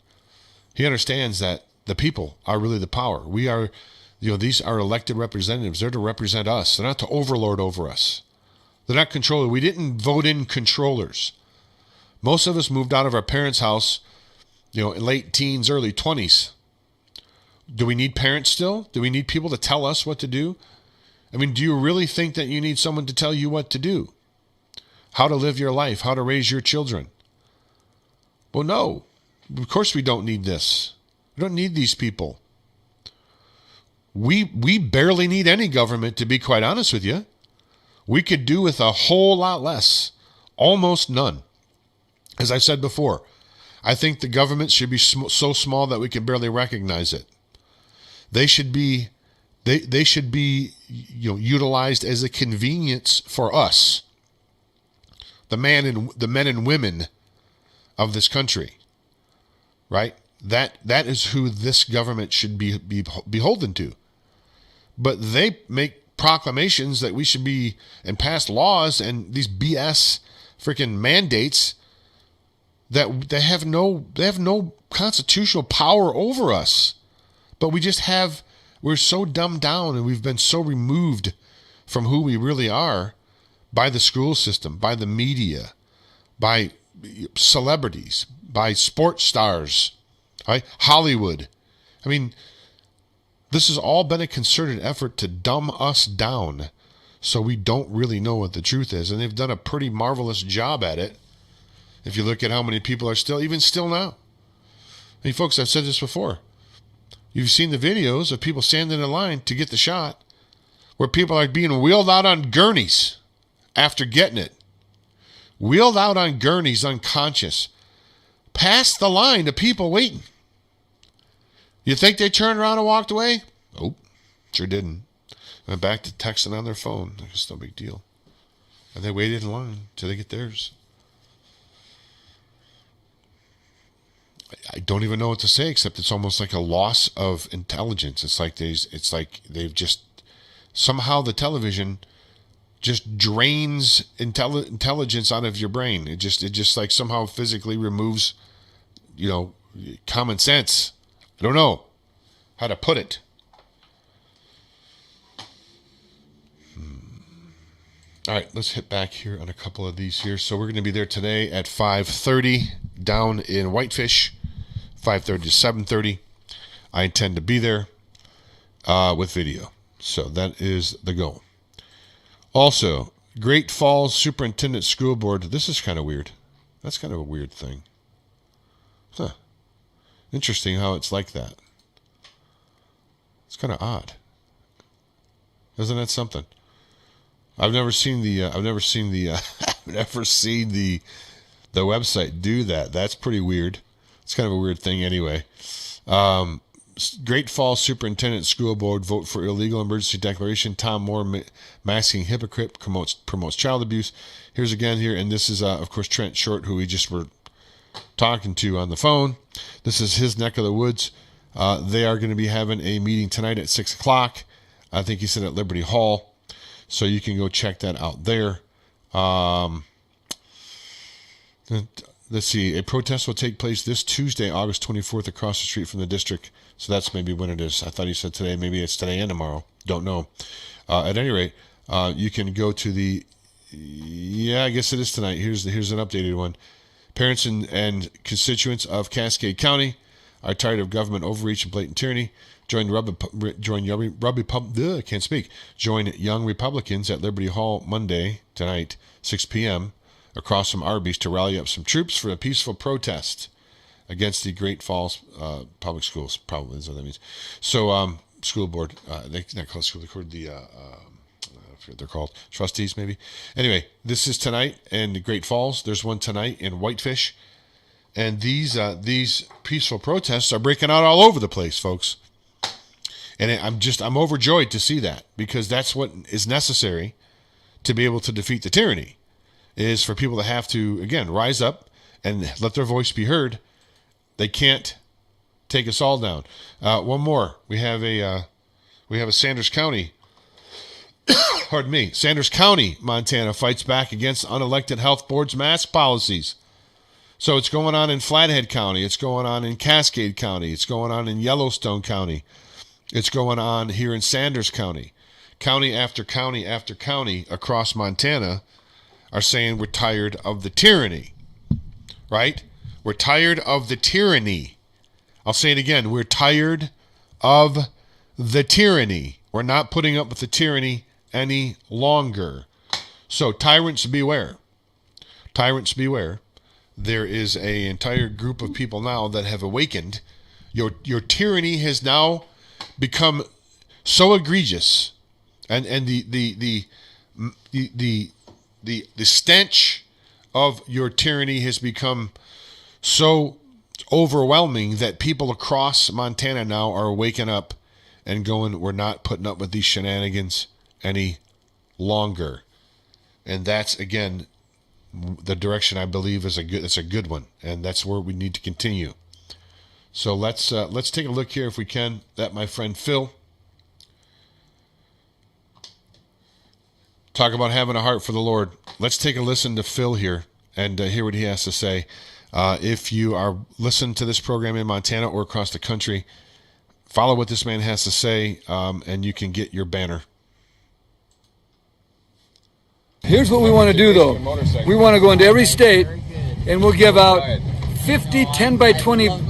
He understands that the people are really the power. We are, these are elected representatives. They're to represent us. They're not to overlord over us. They're not controllers. We didn't vote in controllers. Most of us moved out of our parents' house, in late teens, early 20s. Do we need parents still? Do we need people to tell us what to do? I mean, do you really think that you need someone to tell you what to do? How to live your life, how to raise your children? Well, no. Of course we don't need this. We don't need these people. We barely need any government, to be quite honest with you. We could do with a whole lot less, almost none. As I said before, I think the government should be so small that we can barely recognize it. They should be utilized as a convenience for us, the men and women of this country, right? That is who this government should be beholden to. But they make proclamations that we should be and pass laws and these BS freaking mandates that they have no constitutional power over us. But we're so dumbed down and we've been so removed from who we really are by the school system, by the media, by celebrities, by sports stars, right? Hollywood. I mean, this has all been a concerted effort to dumb us down so we don't really know what the truth is. And they've done a pretty marvelous job at it. If you look at how many people are still now. I mean, folks, I've said this before. You've seen the videos of people standing in line to get the shot where people are being wheeled out on gurneys after getting it. Wheeled out on gurneys unconscious. Past the line to people waiting. You think they turned around and walked away? Oh, sure didn't. Went back to texting on their phone. It's no big deal. And they waited in line till they get theirs. I don't even know what to say, except it's almost like a loss of intelligence. It's like they've just somehow the television just drains intelligence out of your brain. It just like somehow physically removes, common sense. I don't know how to put it. All right, let's hit back here on a couple of these here. So we're going to be there today at 5:30 down in Whitefish, 5:30 to 7:30. I intend to be there with video. So that is the goal. Also, Great Falls Superintendent School Board. This is kind of weird. That's kind of a weird thing. Huh. Interesting how it's like that. It's kind of odd. Isn't that something? I've never seen the website do that. That's pretty weird. It's kind of a weird thing anyway. Great Falls Superintendent School Board vote for illegal emergency declaration. Tom Moore masking hypocrite promotes child abuse. Here's again here, and this is of course Trent Short, who we just were talking to on the phone. This is his neck of the woods. They are going to be having a meeting tonight at 6:00. I think he said at Liberty Hall. So you can go check that out there. Let's see. A protest will take place this Tuesday, August 24th, across the street from the district. So that's maybe when it is. I thought he said today. Maybe it's today and tomorrow. Don't know. At any rate, you can go to the... Yeah, I guess it is tonight. Here's an updated one. Parents and constituents of Cascade County are tired of government overreach and blatant tyranny. Join Young Republicans at Liberty Hall Monday tonight, 6 p.m. across from Arby's to rally up some troops for a peaceful protest against the Great Falls public schools. Probably is what that means. So school board. They not called school. They're called the I forget what they're called, trustees maybe. Anyway, this is tonight in Great Falls. There's one tonight in Whitefish, and these peaceful protests are breaking out all over the place, folks. And I'm overjoyed to see that, because that's what is necessary to be able to defeat the tyranny, is for people to have to, again, rise up and let their voice be heard. They can't take us all down. One more. We have a Sanders County, pardon me, Sanders County, Montana fights back against unelected health board's mask policies. So it's going on in Flathead County. It's going on in Cascade County. It's going on in Yellowstone County. It's going on here in Sanders County. County after county after county across Montana are saying we're tired of the tyranny, right? We're tired of the tyranny. I'll say it again. We're tired of the tyranny. We're not putting up with the tyranny any longer. So tyrants beware. Tyrants beware. There is an entire group of people now that have awakened. Your tyranny has now become so egregious, and the stench of your tyranny has become so overwhelming that people across Montana now are waking up and going, we're not putting up with these shenanigans any longer. And that's, again, the direction I believe is it's a good one, and that's where we need to continue. So let's take a look here if we can. That, my friend Phil, talk about having a heart for the Lord. Let's take a listen to Phil here and hear what he has to say. If you are listening to this program in Montana or across the country, follow what this man has to say, and you can get your banner. Here's what we want to do, though. We want to go into every state, and we'll give out 50 10 by 20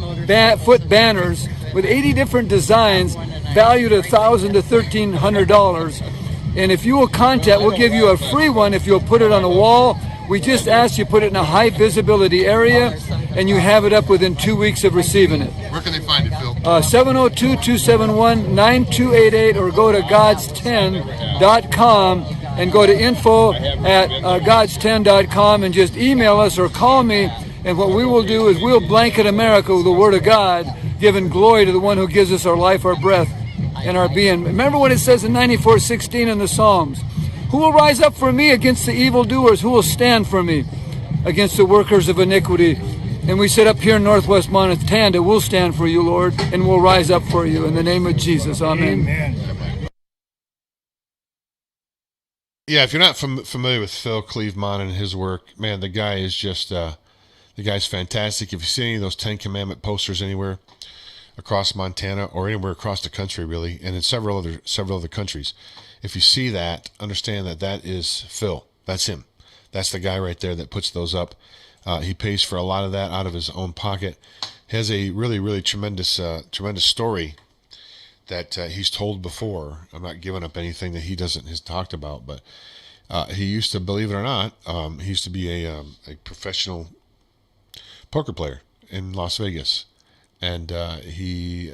foot banners with 80 different designs valued at $1,000 to $1,300. And if you will contact, we'll give you a free one if you'll put it on a wall. We just ask you put it in a high visibility area, and you have it up within 2 weeks of receiving it. Where can they find it, Phil? 702-271-9288, or go to gods10.com and go to info@gods10.com and just email us or call me. And what we will do is we'll blanket America with the Word of God, giving glory to the one who gives us our life, our breath, and our being. Remember what it says in 94:16 in the Psalms. Who will rise up for me against the evildoers? Who will stand for me against the workers of iniquity? And we said up here in Northwest Montana, we'll stand for you, Lord, and we'll rise up for you in the name of Jesus. Amen. Amen. Yeah, if you're not familiar with Phil Cleveland and his work, man, the guy is just... the guy's fantastic. If you see any of those 10 Commandment posters anywhere across Montana or anywhere across the country, really, and in several other countries, if you see that, understand that is Phil. That's him. That's the guy right there that puts those up. He pays for a lot of that out of his own pocket. He has a really, really tremendous story that he's told before. I'm not giving up anything that he has talked about, but he used to, believe it or not, he used to be a professional poker player in Las Vegas, and he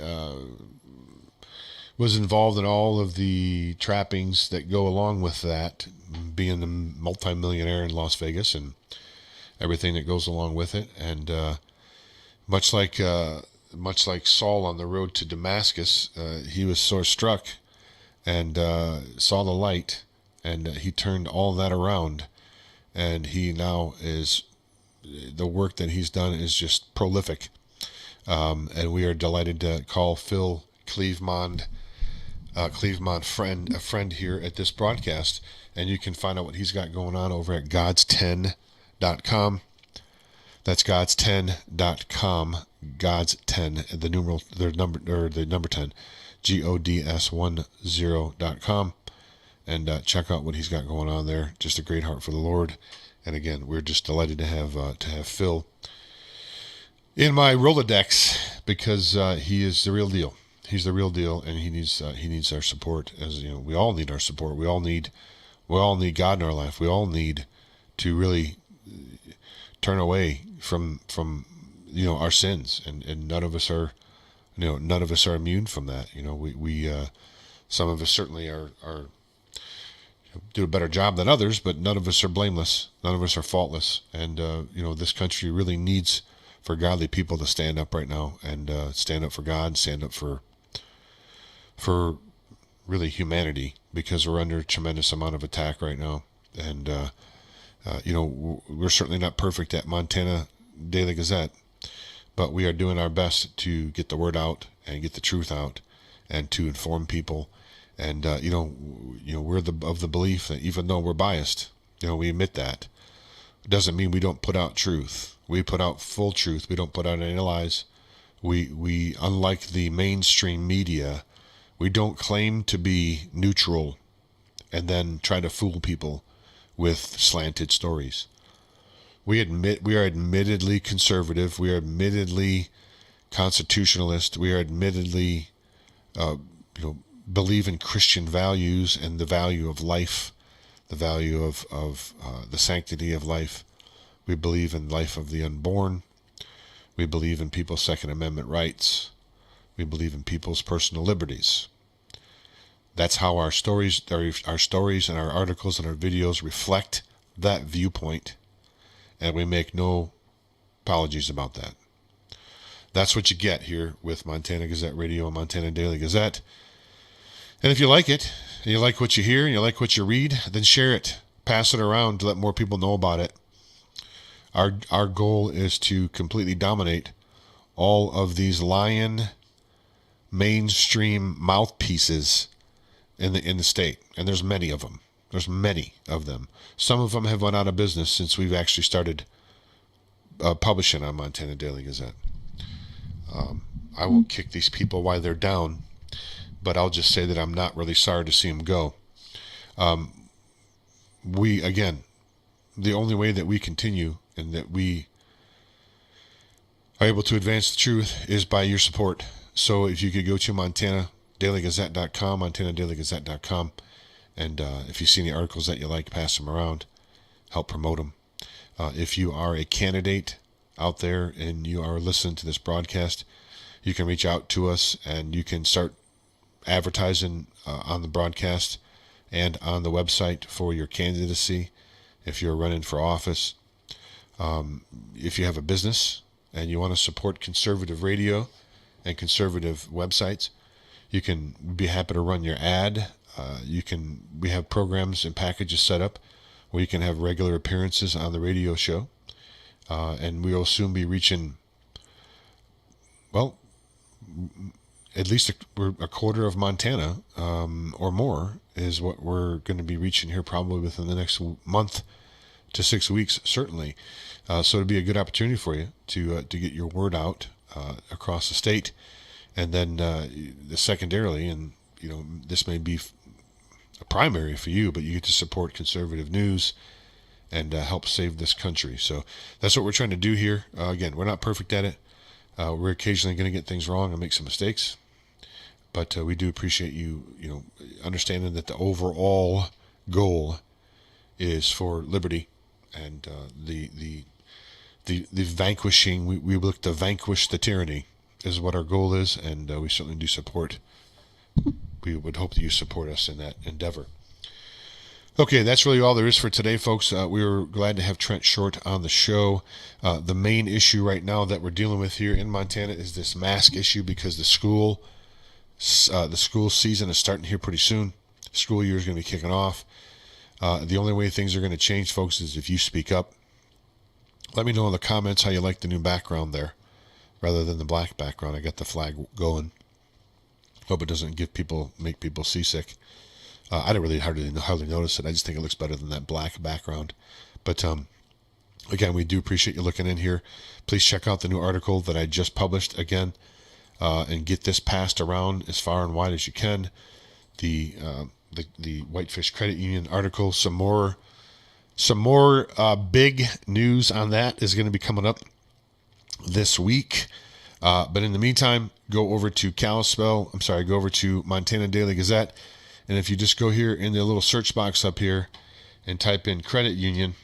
was involved in all of the trappings that go along with that, being the multimillionaire in Las Vegas and everything that goes along with it. And much like Saul on the road to Damascus, he was sore struck and saw the light, and he turned all that around, and he now is... the work that he's done is just prolific, and we are delighted to call Phil Cleveland a friend here at this broadcast. And you can find out what he's got going on over at gods10.com. That's gods10.com. Gods10, the number 10, GODS10.com, and check out what he's got going on there. Just a great heart for the Lord. And again, we're just delighted to have Phil in my Rolodex, because he is the real deal. He's the real deal, and he needs our support. As you know, we all need our support. We all need God in our life. We all need to really turn away from our sins, and none of us are none of us are immune from that. We some of us certainly are do a better job than others, but none of us are blameless. None of us are faultless. And, this country really needs for godly people to stand up right now and stand up for God, stand up for really humanity, because we're under a tremendous amount of attack right now. And, we're certainly not perfect at Montana Daily Gazette, but we are doing our best to get the word out and get the truth out and to inform people. And, we're of the belief that even though we're biased, we admit that. It doesn't mean we don't put out truth. We put out full truth. We don't put out any lies. We unlike the mainstream media, we don't claim to be neutral and then try to fool people with slanted stories. We are admittedly conservative. We are admittedly constitutionalist. We are admittedly, believe in Christian values and the value of life, the value of the sanctity of life. We believe in life of the unborn. We believe in people's Second Amendment rights. We believe in people's personal liberties. That's how our stories and our articles and our videos reflect that viewpoint, and we make no apologies about that. That's what you get here with Montana Gazette Radio and Montana Daily Gazette. And if you like it, and you like what you hear, and you like what you read, then share it. Pass it around to let more people know about it. Our goal is to completely dominate all of these lying mainstream mouthpieces in the state. And there's many of them. There's many of them. Some of them have went out of business since we've actually started publishing on Montana Daily Gazette. I won't kick these people while they're down, but I'll just say that I'm not really sorry to see them go. The only way that we continue and that we are able to advance the truth is by your support. So if you could go to MontanaDailyGazette.com, MontanaDailyGazette.com, and if you see any articles that you like, pass them around, help promote them. If you are a candidate out there and you are listening to this broadcast, you can reach out to us and you can start advertising on the broadcast and on the website for your candidacy. If you're running for office, if you have a business and you want to support conservative radio and conservative websites, you can be happy to run your ad. We have programs and packages set up where you can have regular appearances on the radio show. And we will soon be reaching, at least a quarter of Montana or more is what we're going to be reaching here probably within the next month to 6 weeks, certainly. So it'd be a good opportunity for you to get your word out across the state. And then secondarily, and this may be a primary for you, but you get to support conservative news and help save this country. So that's what we're trying to do here. Again, we're not perfect at it. We're occasionally going to get things wrong and make some mistakes, but we do appreciate you, understanding that the overall goal is for liberty and the vanquishing. We look to vanquish the tyranny is what our goal is, and we certainly do support. We would hope that you support us in that endeavor. Okay, that's really all there is for today, folks. We were glad to have Trent Short on the show. The main issue right now that we're dealing with here in Montana is this mask issue, because the school season is starting here pretty soon. School year is going to be kicking off. The only way things are going to change, folks, is if you speak up. Let me know in the comments how you like the new background there, rather than the black background. I got the flag going. Hope it doesn't make people seasick. I don't really hardly notice it. I just think it looks better than that black background. But again, we do appreciate you looking in here. Please check out the new article that I just published again, and get this passed around as far and wide as you can. The Whitefish Credit Union article. Some more big news on that is going to be coming up this week. But in the meantime, go over to Montana Daily Gazette. And if you just go here in the little search box up here and type in credit union,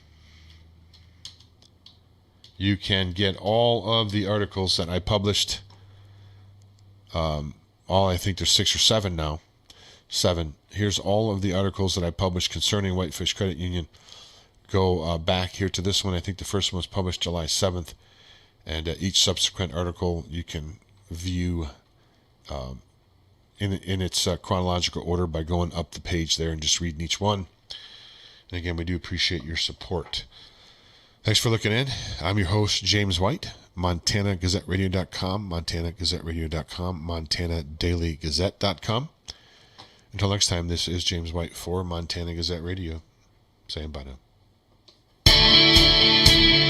you can get all of the articles that I published I think there's 6 or 7 now. 7. Here's all of the articles that I published concerning Whitefish Credit Union. Go back here to this one. I think the first one was published July 7th. And each subsequent article you can view in its chronological order by going up the page there and just reading each one. And again, we do appreciate your support. Thanks for looking in. I'm your host, James White, MontanaGazetteRadio.com, MontanaGazetteRadio.com, MontanaDailyGazette.com. Until next time, this is James White for Montana Gazette Radio, saying bye now.